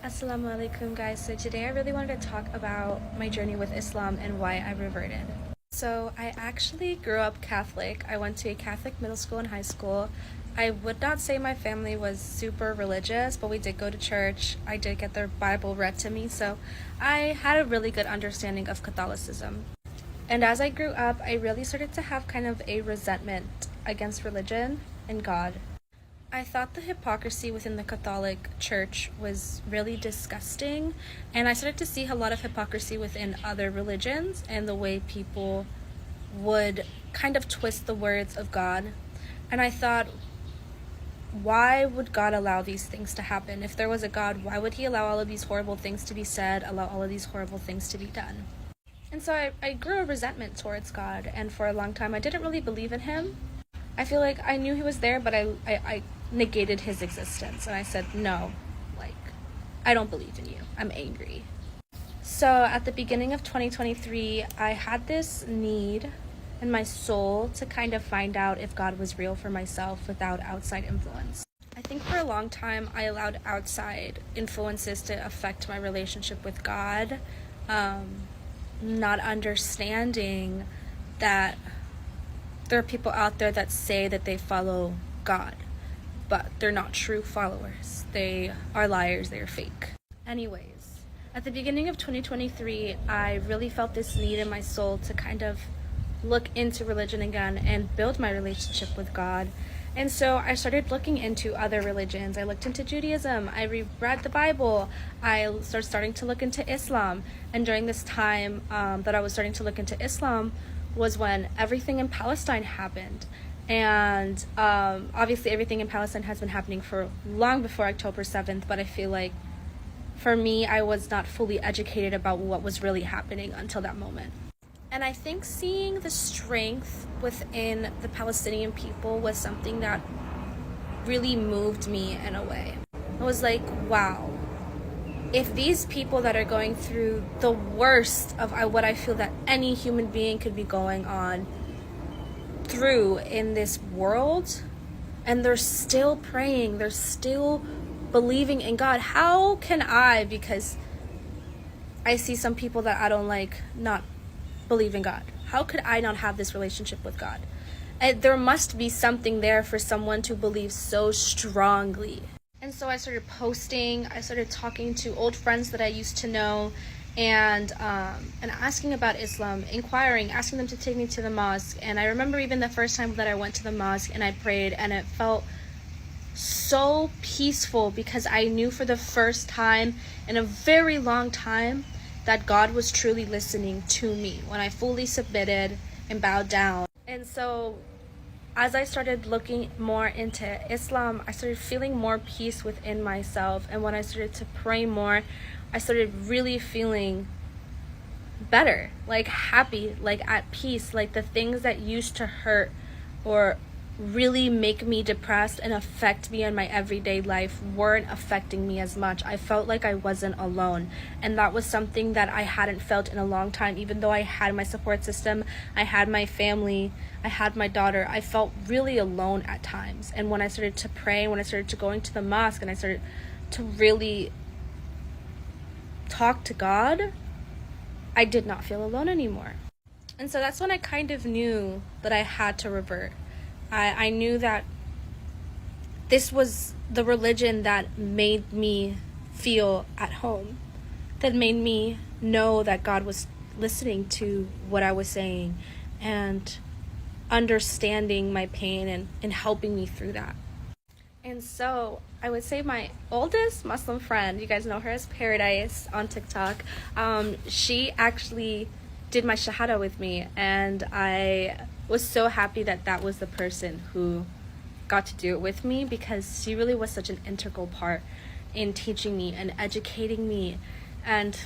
Assalamu alaikum guys. So today I really wanted to talk about my journey with Islam and why I reverted. So I actually grew up Catholic. I went to a Catholic middle school and high school. I would not say my family was super religious, but we did go to church. I did get the Bible read to me, so I had a really good understanding of Catholicism. And as I grew up, I really started to have kind of a resentment against religion and God. I thought the hypocrisy within the Catholic Church was really disgusting, and I started to see a lot of hypocrisy within other religions and the way people would kind of twist the words of God. And I thought, why would God allow these things to happen? If there was a God, why would he allow all of these horrible things to be said, allow all of these horrible things to be done? And so I grew a resentment towards God, and for a long time I didn't really believe in him. I feel like I knew he was there, but I negated his existence, and I said, no, I don't believe in you. I'm angry. So at the beginning of 2023, I had this need in my soul to kind of find out if God was real for myself without outside influence. I think for a long time I allowed outside influences to affect my relationship with God, not understanding that there are people out there that say that they follow God, but they're not true followers. They are liars, they are fake. Anyways, at the beginning of 2023, I really felt this need in my soul to kind of look into religion again and build my relationship with God. And so I started looking into other religions. I looked into Judaism, I reread the Bible, I starting to look into Islam. And during this time that I was starting to look into Islam was when everything in Palestine happened. And obviously everything in Palestine has been happening for long before October 7th, but I feel like for me, I was not fully educated about what was really happening until that moment. And I think seeing the strength within the Palestinian people was something that really moved me in a way. I was like, wow, if these people that are going through the worst of what I feel that any human being could be going on through in this world, and they're still praying, they're still believing in God, how can I, because I see some people that I don't like, not believe in God? How could I not have this relationship with God? There must be something there for someone to believe so strongly. And so I started posting, I started talking to old friends that I used to know, and asking about Islam, inquiring, asking them to take me to the mosque. And I remember even the first time that I went to the mosque and I prayed, and it felt so peaceful because I knew for the first time in a very long time that God was truly listening to me when I fully submitted and bowed down. And so as I started looking more into Islam, I started feeling more peace within myself. And when I started to pray more, I started really feeling better, happy, at peace. The things that used to hurt or really make me depressed and affect me in my everyday life weren't affecting me as much. I felt like I wasn't alone, and that was something that I hadn't felt in a long time. Even though I had my support system, I had my family, I had my daughter, I felt really alone at times. And when I started to pray, when I started to going to the mosque, and I started to really talk to God, I did not feel alone anymore. And so that's when I kind of knew that I had to revert. I knew that this was the religion that made me feel at home, that made me know that God was listening to what I was saying and understanding my pain and helping me through that. And so I would say my oldest Muslim friend, you guys know her as Paradise on TikTok, she actually did my Shahada with me, and I was so happy that that was the person who got to do it with me, because she really was such an integral part in teaching me and educating me, and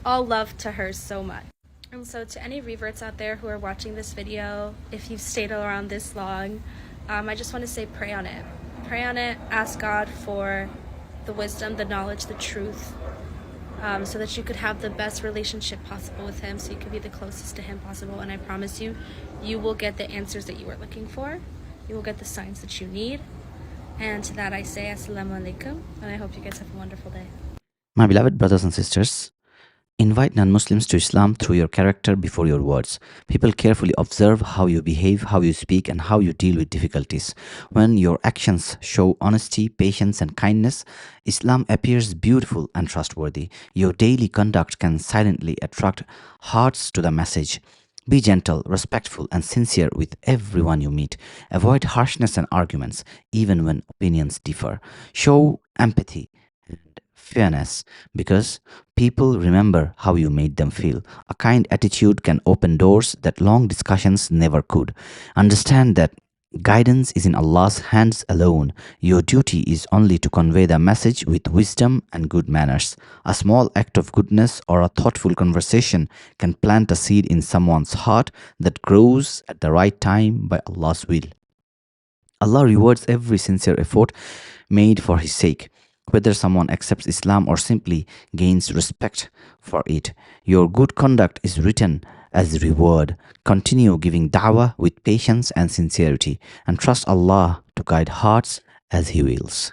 all love to her so much. And so to any reverts out there who are watching this video, if you've stayed around this long, I just want to say pray on it. Pray on it, ask God for the wisdom, the knowledge, the truth, so that you could have the best relationship possible with him, so you could be the closest to him possible. And I promise you, you will get the answers that you are looking for. You will get the signs that you need. And to that I say Assalamu alaikum, and I hope you guys have a wonderful day. My beloved brothers and sisters, invite non Muslims to Islam through your character before your words. People carefully observe how you behave, how you speak, and how you deal with difficulties. When your actions show honesty, patience, and kindness, Islam appears beautiful and trustworthy. Your daily conduct can silently attract hearts to the message. Be gentle, respectful, and sincere with everyone you meet. Avoid harshness and arguments, even when opinions differ. Show empathy and fairness because people remember how you made them feel. A kind attitude can open doors that long discussions never could. Understand that guidance is in Allah's hands alone. Your duty is only to convey the message with wisdom and good manners. A small act of goodness or a thoughtful conversation can plant a seed in someone's heart that grows at the right time by Allah's will. Allah rewards every sincere effort made for His sake, whether someone accepts Islam or simply gains respect for it. Your good conduct is written as reward. Continue giving da'wah with patience and sincerity, and trust Allah to guide hearts as He wills.